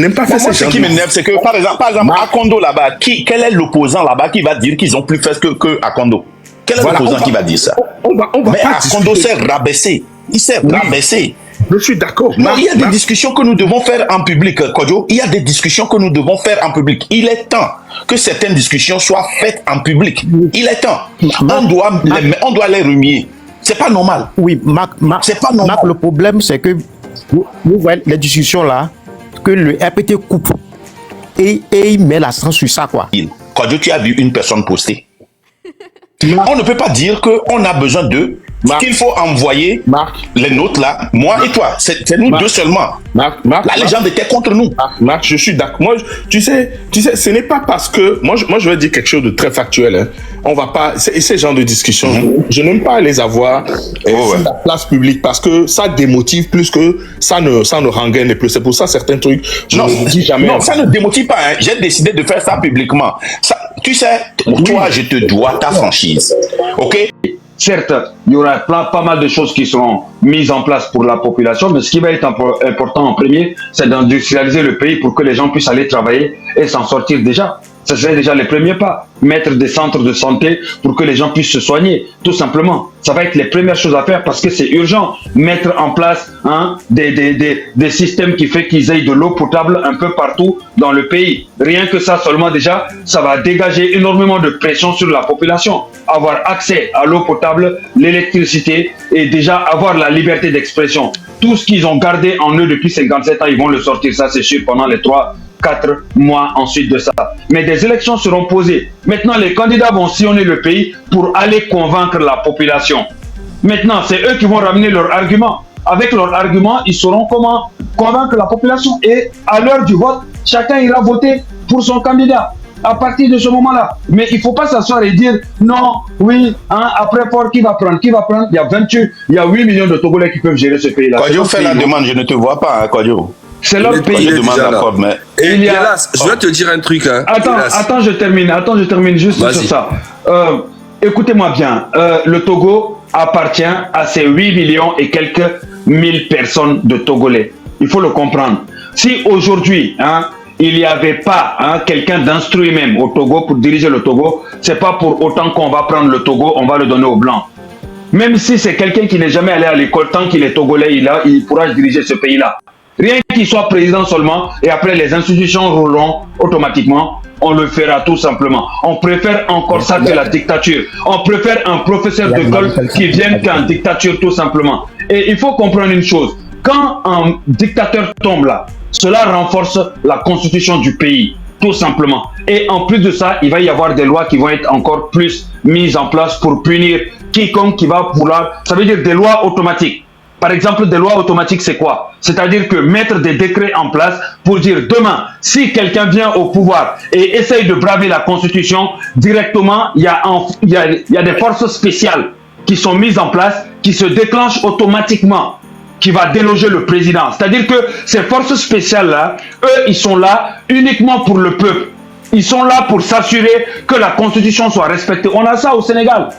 n'aime pas faire Moi, ces ce qui m'énerve, c'est que, par exemple à Kondo là-bas, quel est l'opposant là-bas qui va dire qu'ils ont plus fait que à Kondo? Quel est l'opposant qui va dire ça? Mais à Kondo s'est rabaissé. Il s'est rabaissé. Je suis d'accord. Non, il y a des discussions que nous devons faire en public, Kodjo. Il y a des discussions que nous devons faire en public. Il est temps que certaines discussions soient faites en public. Il est temps. On doit les remuer. C'est pas normal. Oui, Marc, c'est pas normal. Marc, le problème, c'est que vous voyez les discussions là, que le RPT coupe et il met l'accent sur ça, quoi. Kodjo, tu as vu une personne poster. On ne peut pas dire qu'on a besoin d'eux, qu'il faut envoyer les nôtres là, moi et toi. C'est nous deux seulement. La légende était contre nous. Marc, je suis d'accord. Moi, tu sais, ce n'est pas parce que... Moi, je vais dire quelque chose de très factuel. Hein. On va pas... Ces genres de discussions, je n'aime pas les avoir sur la place publique parce que ça démotive plus que ça ne rengaine plus. C'est pour ça certains trucs, je ne dis jamais. Non, ça ne démotive pas. Hein. J'ai décidé de faire ça publiquement. Ça, tu sais, toi, je te dois ta franchise. OK? Certes, il y aura pas mal de choses qui seront mises en place pour la population, mais ce qui va être important en premier, c'est d'industrialiser le pays pour que les gens puissent aller travailler et s'en sortir déjà. Ce serait déjà les premiers pas. Mettre des centres de santé pour que les gens puissent se soigner, tout simplement. Ça va être les premières choses à faire parce que c'est urgent. Mettre en place des systèmes qui fait qu'ils aient de l'eau potable un peu partout dans le pays. Rien que ça seulement déjà, ça va dégager énormément de pression sur la population. Avoir accès à l'eau potable, l'électricité et déjà avoir la liberté d'expression. Tout ce qu'ils ont gardé en eux depuis 57 ans, ils vont le sortir, ça c'est sûr, pendant les 3-4 mois ensuite de ça. Mais des élections seront posées. Maintenant, les candidats vont sillonner le pays pour aller convaincre la population. Maintenant, c'est eux qui vont ramener leurs arguments. Avec leurs arguments, ils sauront comment convaincre la population. Et à l'heure du vote, chacun ira voter pour son candidat. À partir de ce moment-là. Mais il ne faut pas s'asseoir et dire non, oui, après Fort, qui va prendre? Il y a 8 millions de Togolais qui peuvent gérer ce pays-là. Kodjo, fais la demande, je ne te vois pas, hein, Kodjo. C'est leur pays. Je demande d'accord, mais... Et Hélas, je vais te dire un truc. Hein. Attends, je termine juste sur ça. Écoutez-moi bien, le Togo appartient à ces 8 millions et quelques mille personnes de Togolais. Il faut le comprendre. Si aujourd'hui, il n'y avait pas quelqu'un d'instruit même au Togo pour diriger le Togo, c'est pas pour autant qu'on va prendre le Togo, on va le donner aux Blancs. Même si c'est quelqu'un qui n'est jamais allé à l'école, tant qu'il est Togolais, il pourra diriger ce pays-là. Rien qu'il soit président seulement, et après les institutions rouleront automatiquement, on le fera tout simplement. On préfère encore ça que la dictature. On préfère un professeur d'école qui vienne qu'en dictature tout simplement. Et il faut comprendre une chose, quand un dictateur tombe là, cela renforce la constitution du pays, tout simplement. Et en plus de ça, il va y avoir des lois qui vont être encore plus mises en place pour punir quiconque qui va vouloir, ça veut dire des lois automatiques. Par exemple, des lois automatiques, c'est quoi? C'est-à-dire que mettre des décrets en place pour dire demain, si quelqu'un vient au pouvoir et essaye de braver la Constitution, directement, il y a des forces spéciales qui sont mises en place, qui se déclenchent automatiquement, qui va déloger le président. C'est-à-dire que ces forces spéciales-là, eux, ils sont là uniquement pour le peuple. Ils sont là pour s'assurer que la Constitution soit respectée. On a ça au Sénégal.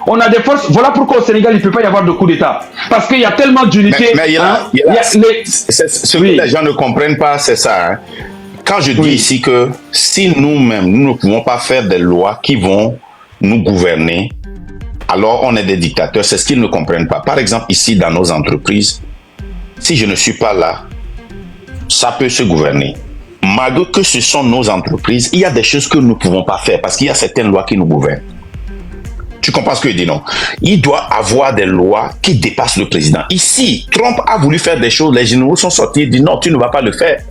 On a des forces. Voilà pourquoi au Sénégal, il ne peut pas y avoir de coup d'État. Parce qu'il y a tellement d'unités. Ce que les gens ne comprennent pas, c'est ça. Hein. Quand je dis ici que si nous-mêmes, nous ne pouvons pas faire des lois qui vont nous gouverner, alors on est des dictateurs. C'est ce qu'ils ne comprennent pas. Par exemple, ici, dans nos entreprises, si je ne suis pas là, ça peut se gouverner. Malgré que ce sont nos entreprises, il y a des choses que nous ne pouvons pas faire parce qu'il y a certaines lois qui nous gouvernent. Tu comprends ce que je dis, non? Il doit avoir des lois qui dépassent le président. Ici, Trump a voulu faire des choses, les généraux sont sortis et disent non, tu ne vas pas le faire.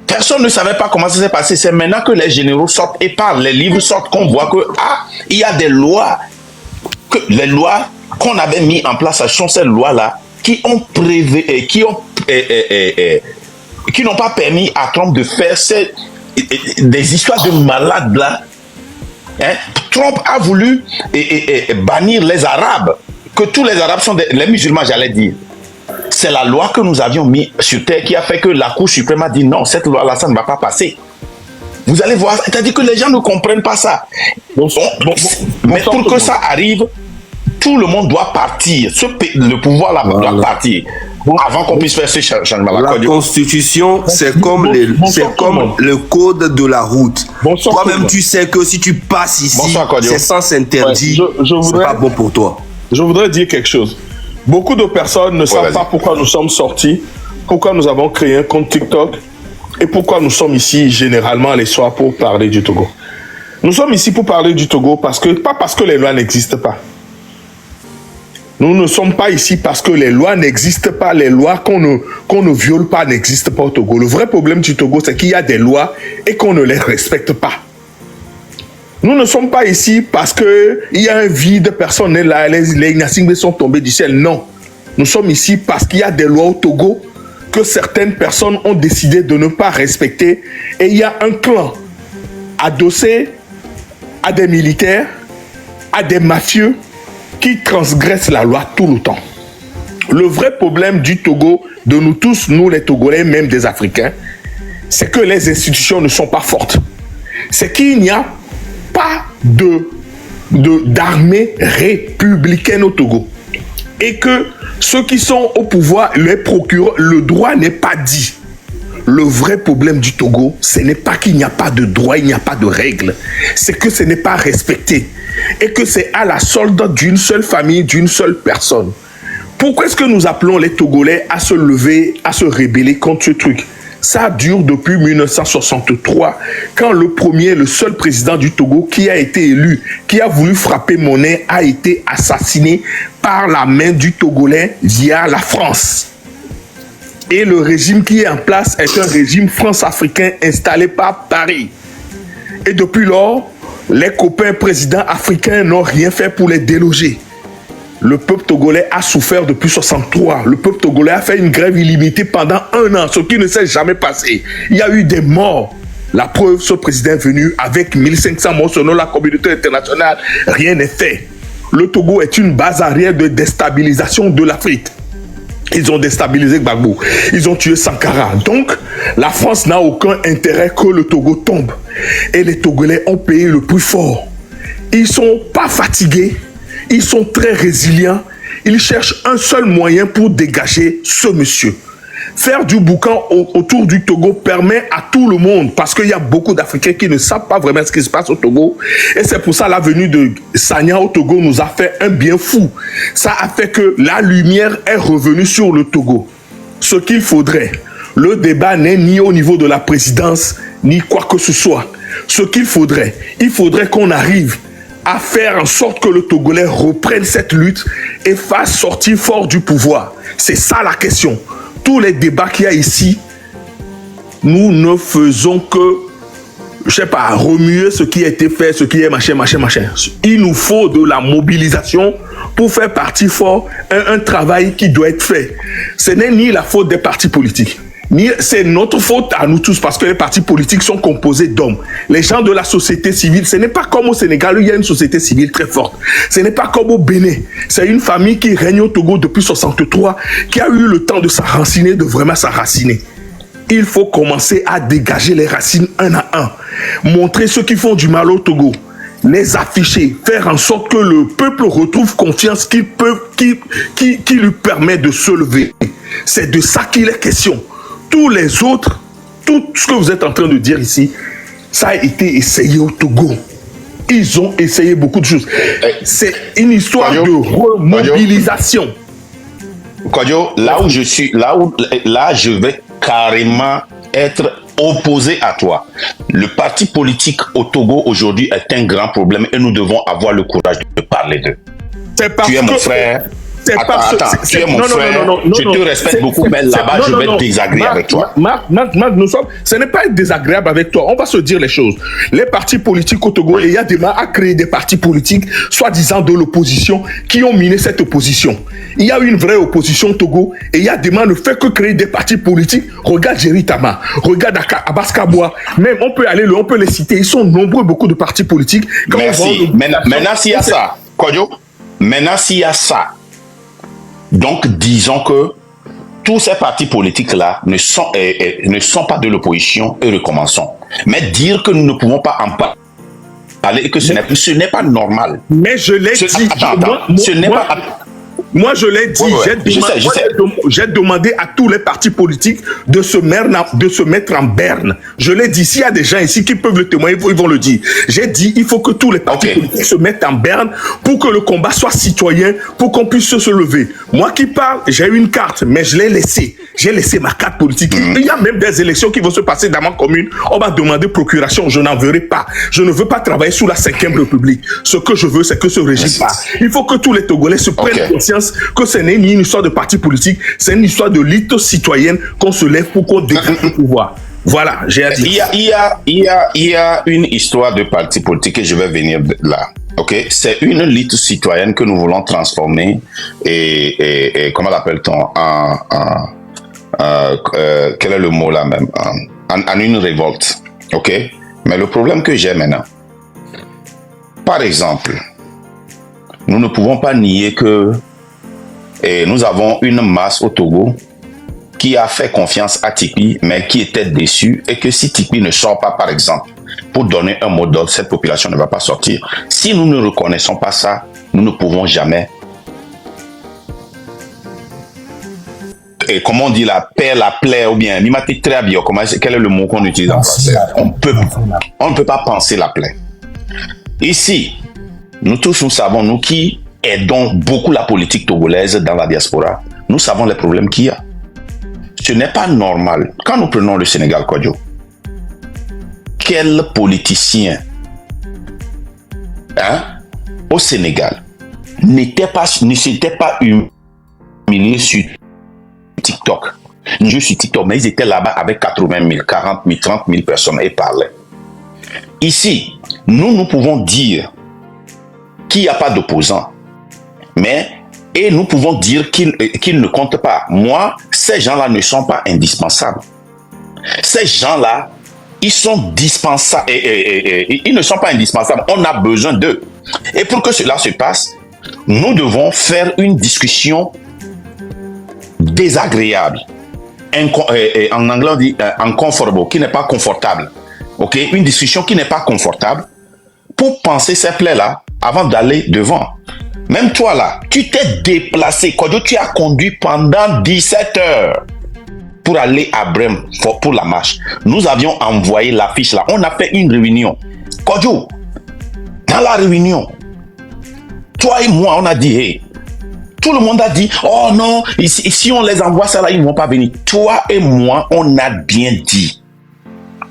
Personne ne savait pas comment ça s'est passé. C'est maintenant que les généraux sortent et parlent, les livres sortent, qu'on voit que il y a des lois, les lois qu'on avait mis en place, ce sont ces lois-là qui ont qui n'ont pas permis à Trump de faire des histoires de malades là. Hein? Trump a voulu bannir les Arabes, que tous les Arabes sont les musulmans, j'allais dire. C'est la loi que nous avions mis sur terre qui a fait que la Cour suprême a dit non, cette loi-là, ça ne va pas passer. Vous allez voir, c'est-à-dire que les gens ne comprennent pas ça. Mais pour que ça arrive, tout le monde doit partir. Le pouvoir là doit partir. avant qu'on puisse faire ce changement. La Constitution, c'est comme le code de la route. Toi-même, tu sais que si tu passes ici, c'est sans interdit. C'est pas bon pour toi. Je voudrais dire quelque chose. Beaucoup de personnes ne savent pas pourquoi nous sommes sortis, pourquoi nous avons créé un compte TikTok et pourquoi nous sommes ici généralement les soirs pour parler du Togo. Nous sommes ici pour parler du Togo pas parce que les lois n'existent pas. Nous ne sommes pas ici parce que les lois n'existent pas, les lois qu'on ne viole pas n'existent pas au Togo. Le vrai problème du Togo, c'est qu'il y a des lois et qu'on ne les respecte pas. Nous ne sommes pas ici parce qu'il y a un vide, personne n'est là, les Ignacingbé sont tombés du ciel. Non. Nous sommes ici parce qu'il y a des lois au Togo que certaines personnes ont décidé de ne pas respecter. Et il y a un clan adossé à des militaires, à des mafieux qui transgressent la loi tout le temps. Le vrai problème du Togo, de nous tous, nous les Togolais, même des Africains, c'est que les institutions ne sont pas fortes. C'est qu'il n'y a pas d'armée républicaine au Togo. Et que ceux qui sont au pouvoir, les procureurs, le droit n'est pas dit. Le vrai problème du Togo, ce n'est pas qu'il n'y a pas de droit, il n'y a pas de règles. C'est que ce n'est pas respecté. Et que c'est à la solde d'une seule famille, d'une seule personne. Pourquoi est-ce que nous appelons les Togolais à se lever, à se rebeller contre ce truc? Ça dure depuis 1963, quand le seul président du Togo qui a été élu, qui a voulu frapper monnaie, a été assassiné par la main du Togolais via la France. Et le régime qui est en place est un régime france-africain installé par Paris. Et depuis lors, les copains présidents africains n'ont rien fait pour les déloger. Le peuple togolais a souffert depuis 1963. Le peuple togolais a fait une grève illimitée pendant 1 an, ce qui ne s'est jamais passé. Il y a eu des morts. La preuve, ce président est venu avec 1500 morts selon la communauté internationale. Rien n'est fait. Le Togo est une base arrière de déstabilisation de l'Afrique. Ils ont déstabilisé Gbagbo. Ils ont tué Sankara. Donc, la France n'a aucun intérêt que le Togo tombe. Et les Togolais ont payé le prix fort. Ils ne sont pas fatigués. Ils sont très résilients. Ils cherchent un seul moyen pour dégager ce monsieur. Faire du boucan autour du Togo permet à tout le monde, parce qu'il y a beaucoup d'Africains qui ne savent pas vraiment ce qui se passe au Togo. Et c'est pour ça la venue de Sagna au Togo nous a fait un bien fou. Ça a fait que la lumière est revenue sur le Togo. Ce qu'il faudrait, le débat n'est ni au niveau de la présidence, ni quoi que ce soit. Ce qu'il faudrait, il faudrait qu'on arrive à faire en sorte que le Togolais reprenne cette lutte et fasse sortir fort du pouvoir. C'est ça la question. Tous les débats qu'il y a ici, nous ne faisons que, je sais pas, remuer ce qui a été fait, ce qui est machin. Il nous faut de la mobilisation pour faire partie fort, un travail qui doit être fait. Ce n'est ni la faute des partis politiques, ni c'est notre faute à nous tous, parce que les partis politiques sont composés d'hommes. Les gens de la société civile, ce n'est pas comme au Sénégal où il y a une société civile très forte. Ce n'est pas comme au Bénin. C'est une famille qui règne au Togo depuis 1963, qui a eu le temps de s'enraciner, de vraiment s'enraciner. Il faut commencer à dégager les racines un à un. Montrer ceux qui font du mal au Togo. Les afficher, faire en sorte que le peuple retrouve confiance qui lui permet de se lever. C'est de ça qu'il est question. Tous les autres, tout ce que vous êtes en train de dire ici, ça a été essayé au Togo. Ils ont essayé beaucoup de choses. C'est une histoire de remobilisation. Kodjo, là où je vais carrément être opposé à toi. Le parti politique au Togo aujourd'hui est un grand problème et nous devons avoir le courage de parler d'eux. Tu es mon frère. Attends, tu es mon frère, je te respecte beaucoup, mais là-bas, je vais être désagréable avec toi. Marc, ce n'est pas être désagréable avec toi, on va se dire les choses. Les partis politiques au Togo, il y a des gens à créer des partis politiques, soi-disant de l'opposition, qui ont miné cette opposition. Il y a une vraie opposition au Togo, et il y a des gens qui ne font que créer des partis politiques. Regarde Jerry Tama, regarde Abbas Kaboua, même on peut les citer, ils sont nombreux, beaucoup de partis politiques. Merci. Maintenant, s'il y a ça, Kodjo, donc, disons que tous ces partis politiques-là ne sont pas de l'opposition et recommençons. Mais dire que nous ne pouvons pas en parler et que ce n'est pas normal. Mais je l'ai dit. Ce n'est pas... moi je l'ai dit, j'ai demandé à tous les partis politiques de se mettre en berne. Je l'ai dit, s'il y a des gens ici qui peuvent le témoigner, ils vont le dire. J'ai dit, il faut que tous les partis politiques se mettent en berne pour que le combat soit citoyen, pour qu'on puisse se lever. Moi qui parle, j'ai une carte, mais je l'ai laissée. J'ai laissé ma carte politique. Il y a même des élections qui vont se passer dans ma commune. On va demander procuration. Je n'en verrai pas. Je ne veux pas travailler sous la 5e République. Ce que je veux, c'est que ce régime passe. Il faut que tous les Togolais se prennent conscience que ce n'est ni une histoire de parti politique, c'est une histoire de lutte citoyenne qu'on se lève pour qu'on décrète le pouvoir. Voilà, j'ai dit. Il y a une histoire de parti politique et je vais venir là. Ok, c'est une lutte citoyenne que nous voulons transformer et comment l'appelle-t-on quel est le mot là même en une révolte. Ok, mais le problème que j'ai maintenant, par exemple, nous ne pouvons pas nier que nous avons une masse au Togo qui a fait confiance à Tikpi, mais qui était déçu, et que si Tikpi ne sort pas, par exemple, pour donner un mot d'ordre, cette population ne va pas sortir. Si nous ne reconnaissons pas ça, nous ne pouvons jamais. Et comment on dit la paix, la plaie, ou bien, quel est le mot qu'on utilise en français? On ne peut pas penser la plaie. Ici, nous tous, nous savons, nous qui aidons beaucoup la politique togolaise dans la diaspora, nous savons les problèmes qu'il y a. Ce n'est pas normal. Quand nous prenons le Sénégal, Kodjo, quel politicien au Sénégal ne s'était pas humilié sur TikTok? Je suis TikTok, mais ils étaient là-bas avec 80 000, 40 000, 30 000 personnes et parlaient. Ici, nous pouvons dire qu'il n'y a pas d'opposants, et nous pouvons dire qu'ils ne comptent pas. Moi, ces gens-là ne sont pas indispensables. Ces gens-là, ils sont dispensables. Ils ne sont pas indispensables. On a besoin d'eux. Et pour que cela se passe, nous devons faire une discussion désagréable. En anglais, on dit uncomfortable, qui n'est pas confortable. Ok, une discussion qui n'est pas confortable pour penser ces plaies-là avant d'aller devant. Même toi là, tu t'es déplacé. Kodjo, tu as conduit pendant 17 heures pour aller à Brême pour la marche. Nous avions envoyé l'affiche là. On a fait une réunion. Kodjo, dans la réunion, toi et moi, on a dit, hey, tout le monde a dit, oh non, si on les envoie ça là, ils ne vont pas venir. Toi et moi, on a bien dit.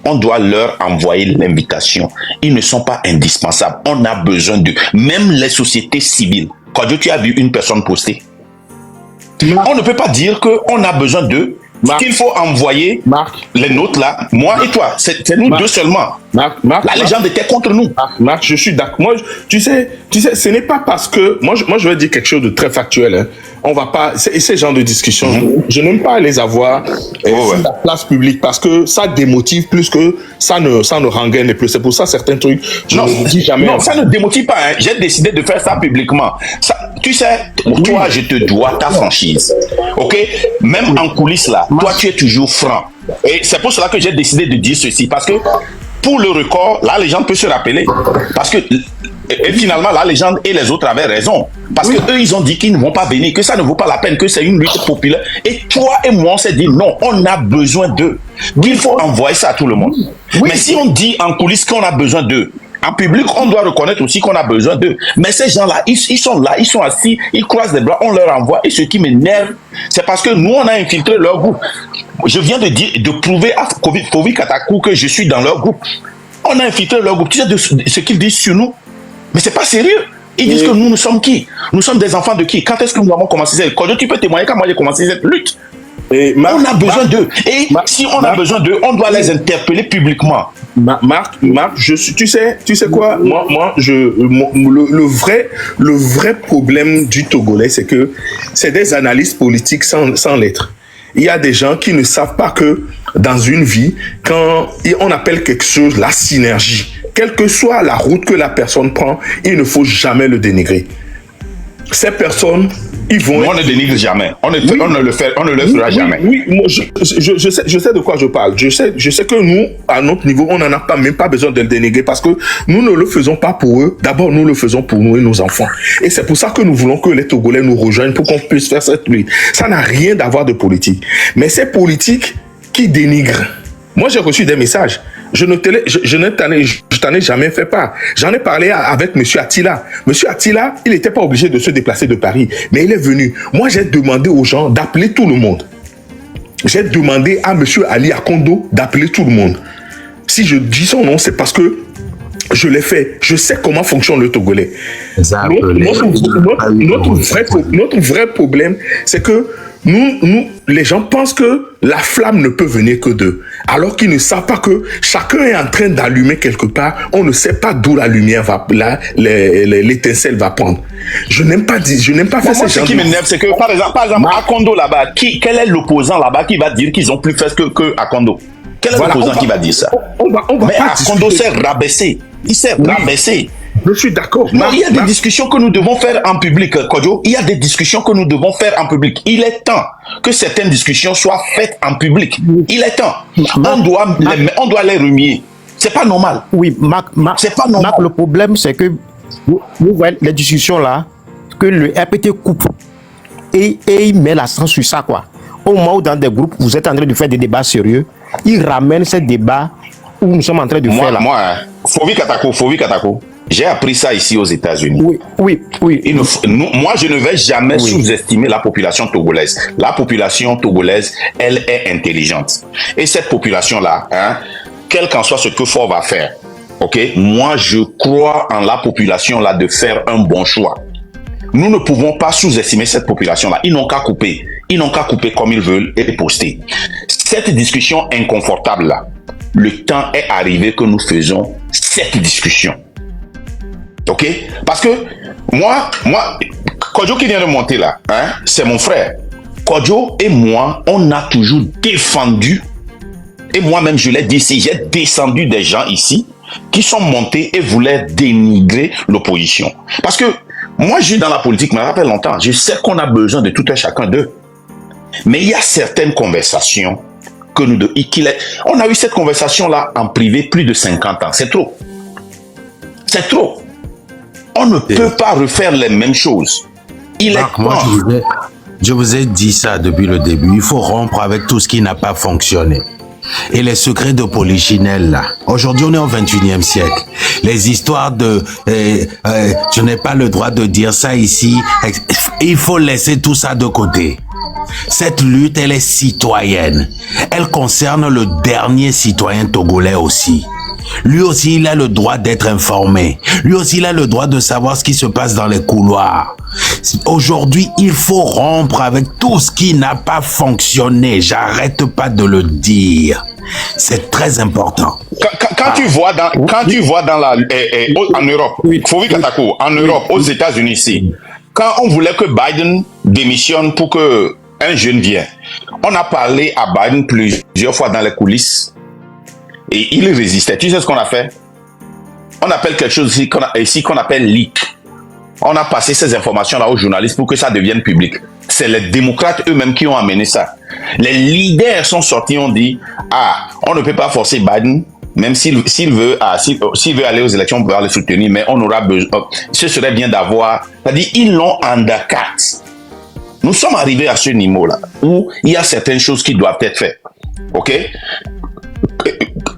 On doit leur envoyer l'invitation. Ils ne sont pas indispensables. On a besoin d'eux. Même les sociétés civiles. Quand tu as vu une personne poster, on ne peut pas dire qu'on a besoin d'eux. Qu'il faut envoyer les nôtres là, moi et toi. C'est nous deux seulement. La légende était contre nous. Marc, je suis d'accord. Moi, tu sais, ce n'est pas parce que... Moi, je vais dire quelque chose de très factuel. Hein. On va pas... Ces genres de discussions, je n'aime pas les avoir sur la place publique parce que ça démotive plus que ça ne rengaine plus. C'est pour ça certains trucs, je ne dis jamais. Non, ça ne démotive pas. Hein. J'ai décidé de faire ça publiquement. Ça, tu sais, toi, je te dois ta franchise. OK? Même en coulisses là, toi, tu es toujours franc. Et c'est pour cela que j'ai décidé de dire ceci. Parce que pour le record, la légende peut se rappeler. Parce que et finalement, la légende et les autres avaient raison. Parce que eux, ils ont dit qu'ils ne vont pas venir, que ça ne vaut pas la peine, que c'est une lutte populaire. Et toi et moi, on s'est dit non, on a besoin d'eux. Qu'il faut envoyer ça à tout le monde. Mais si on dit en coulisses qu'on a besoin d'eux, en public, on doit reconnaître aussi qu'on a besoin d'eux. Mais ces gens-là, ils sont là, ils sont assis, ils croisent les bras, on leur envoie. Et ce qui m'énerve, c'est parce que nous, on a infiltré leur groupe. Je viens de prouver à Kovi Katakou que je suis dans leur groupe. On a infiltré leur groupe. Tu sais ce qu'ils disent sur nous? Mais c'est pas sérieux. Ils disent que nous sommes qui? Nous sommes des enfants de qui? Quand est-ce que nous avons commencé cette lutte? Quand tu peux témoigner quand moi j'ai commencé cette lutte? On a besoin d'eux. Et si on a besoin d'eux, on doit les interpeller publiquement. Marc, tu sais quoi? Moi, le vrai problème du Togolais, c'est que c'est des analystes politiques sans lettres. Il y a des gens qui ne savent pas que dans une vie, quand on appelle quelque chose la synergie, quelle que soit la route que la personne prend, il ne faut jamais le dénigrer. Ces personnes ils vont. On ne dénigre jamais. On ne le fera jamais. Oui, moi, je sais de quoi je parle. Je sais que nous, à notre niveau, on n'en a même pas besoin de le dénigrer parce que nous ne le faisons pas pour eux. D'abord, nous le faisons pour nous et nos enfants. Et c'est pour ça que nous voulons que les Togolais nous rejoignent pour qu'on puisse faire cette lutte. Ça n'a rien d'avoir de politique. Mais c'est politique qui dénigre. Moi, j'ai reçu des messages. Je t'en ai jamais fait part. J'en ai parlé avec monsieur Attila. Monsieur Attila, il n'était pas obligé de se déplacer de Paris, mais il est venu. Moi, j'ai demandé aux gens d'appeler tout le monde. J'ai demandé à monsieur Ali Akondo d'appeler tout le monde. Si je dis son nom, c'est parce que je l'ai fait. Je sais comment fonctionne le Togolais. Notre vrai problème, c'est que nous, les gens pensent que la flamme ne peut venir que d'eux. Alors qu'ils ne savent pas que chacun est en train d'allumer quelque part. On ne sait pas d'où la lumière va, l'étincelle va prendre. Je n'aime pas faire ces gens. Ce qui m'énerve, c'est que, par exemple, Akondo là-bas, quel est l'opposant là-bas qui va dire qu'ils ont plus fait que Akondo? Quel est l'opposant qui va dire ça? Mais Akondo s'est rabaissé. Il s'est rabaissé. Je suis d'accord. Il y a des discussions que nous devons faire en public, Kodjo. Il y a des discussions que nous devons faire en public. Il est temps que certaines discussions soient faites en public. Il est temps. On doit les remuer. C'est pas normal. Oui, Marc, c'est pas normal. Marc, le problème, c'est que vous voyez les discussions là, que le RPT coupe et il met l'accent sur ça, quoi. Au moment où dans des groupes, vous êtes en train de faire des débats sérieux, il ramène ces débats où nous sommes en train de faire là. Moi, Fovi Katako. J'ai appris ça ici aux États-Unis. Oui. Moi, je ne vais jamais sous-estimer la population togolaise. La population togolaise, elle est intelligente. Et cette population-là, quel qu'en soit ce que Ford va faire, moi, je crois en la population-là de faire un bon choix. Nous ne pouvons pas sous-estimer cette population-là. Ils n'ont qu'à couper. Ils n'ont qu'à couper comme ils veulent et poster. Cette discussion inconfortable-là, le temps est arrivé que nous faisons cette discussion. Parce que moi, Kodjo qui vient de monter là, c'est mon frère. Kodjo et moi, on a toujours défendu, et moi-même je l'ai dit ici, j'ai descendu des gens ici qui sont montés et voulaient dénigrer l'opposition. Parce que moi, je suis dans la politique, mais ça fait longtemps. Je sais qu'on a besoin de tout un chacun d'eux. Mais il y a certaines conversations que on a eu cette conversation-là en privé plus de 50 ans. C'est trop. C'est trop. On ne peut pas refaire les mêmes choses. Moi, je vous ai dit ça depuis le début. Il faut rompre avec tout ce qui n'a pas fonctionné. Et les secrets de Polichinelle, là. Aujourd'hui, on est au 21e siècle. Les histoires de je n'ai pas le droit de dire ça ici. Il faut laisser tout ça de côté. Cette lutte, elle est citoyenne. Elle concerne le dernier citoyen togolais aussi. Lui aussi, il a le droit d'être informé. Lui aussi, il a le droit de savoir ce qui se passe dans les couloirs. Aujourd'hui, il faut rompre avec tout ce qui n'a pas fonctionné. J'arrête pas de le dire. C'est très important. Quand tu vois en Europe, Fovi Katako, en Europe, aux États-Unis ici, quand on voulait que Biden démissionne pour que un jeune vienne, on a parlé à Biden plusieurs fois dans les coulisses. Et il résistait. Tu sais ce qu'on a fait? On appelle quelque chose ici qu'on appelle leak. On a passé ces informations-là aux journalistes pour que ça devienne public. C'est les démocrates eux-mêmes qui ont amené ça. Les leaders sont sortis, ont dit, on ne peut pas forcer Biden, même s'il veut aller aux élections, on peut le soutenir, mais on aura besoin. Ce serait bien d'avoir. C'est-à-dire, ils l'ont undercut. Nous sommes arrivés à ce niveau-là où il y a certaines choses qui doivent être faites.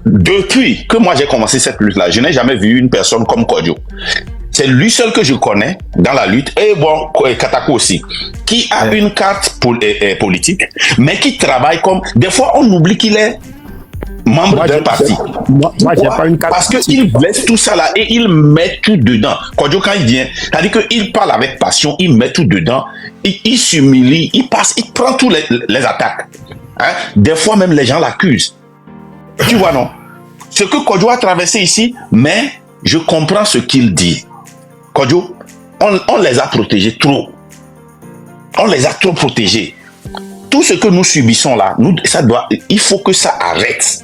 Depuis que moi j'ai commencé cette lutte-là, je n'ai jamais vu une personne comme Kodjo. C'est lui seul que je connais dans la lutte, et Katako aussi, qui a une carte politique, mais qui travaille comme... Des fois, on oublie qu'il est membre d'un parti. Moi, j'ai pas une carte. Parce qu'il laisse tout ça là et il met tout dedans. Kodjo, quand il vient, c'est-à-dire qu'il parle avec passion, il met tout dedans, il s'humilie, il prend tous les attaques. Des fois, même les gens l'accusent. Tu vois, non? Ce que Kodjo a traversé ici, mais je comprends ce qu'il dit. Kodjo, on les a protégés trop. On les a trop protégés. Tout ce que nous subissons là, il faut que ça arrête.